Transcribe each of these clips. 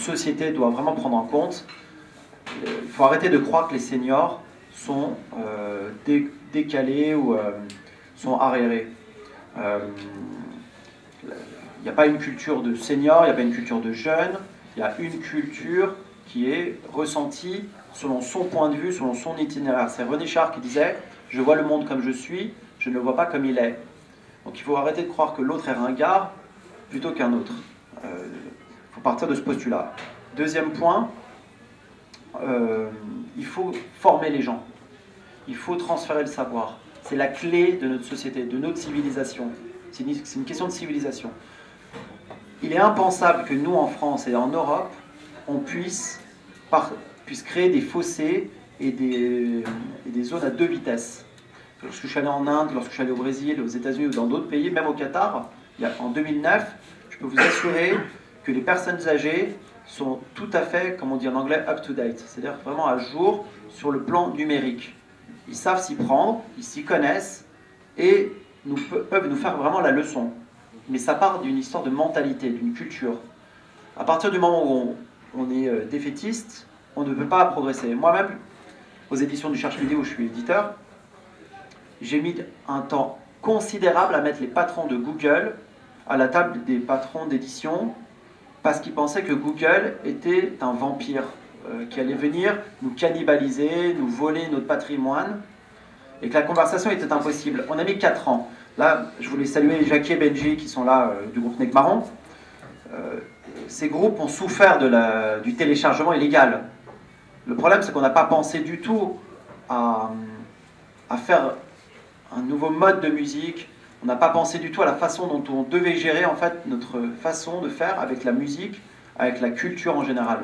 société doit vraiment prendre en compte. Il faut arrêter de croire que les seniors sont décalés ou sont arriérés. Il n'y a pas une culture de seniors, il n'y a pas une culture de jeunes, il y a une culture qui est ressentie selon son point de vue, selon son itinéraire. C'est René Char qui disait « Je vois le monde comme je suis, je ne le vois pas comme il est ». Donc il faut arrêter de croire que l'autre est ringard plutôt qu'un autre. Il faut partir de ce postulat. Deuxième point, il faut former les gens. Il faut transférer le savoir. C'est la clé de notre société, de notre civilisation. C'est une question de civilisation. Il est impensable que nous, en France et en Europe, on puisse créer des fossés et des zones à deux vitesses. Lorsque je suis allé en Inde, lorsque je suis allé au Brésil, aux États-Unis ou dans d'autres pays, même au Qatar, en 2009, je peux vous assurer que les personnes âgées sont tout à fait, comme on dit en anglais, up-to-date, c'est-à-dire vraiment à jour sur le plan numérique. Ils savent s'y prendre, ils s'y connaissent et peuvent nous faire vraiment la leçon. Mais ça part d'une histoire de mentalité, d'une culture. À partir du moment où on est défaitiste, on ne peut pas progresser. Moi-même, aux éditions du Cherche Midi où je suis éditeur, j'ai mis un temps considérable à mettre les patrons de Google à la table des patrons d'édition parce qu'ils pensaient que Google était un vampire qui allait venir nous cannibaliser, nous voler notre patrimoine et que la conversation était impossible. On a mis 4 ans. Là, je voulais saluer Jackie et Benji qui sont là du groupe Necmaron. Ces groupes ont souffert du téléchargement illégal. Le problème, c'est qu'on n'a pas pensé du tout à faire un nouveau mode de musique. On n'a pas pensé du tout à la façon dont on devait gérer en fait notre façon de faire avec la musique, avec la culture en général.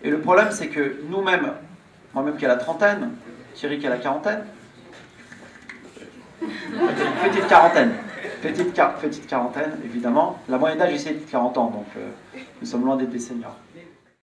Et le problème, c'est que nous-mêmes, moi-même qui ai la trentaine, Thierry qui a la quarantaine, petite quarantaine, évidemment. La moyenne d'âge ici est de 40 ans, donc nous sommes loin d'être des seniors.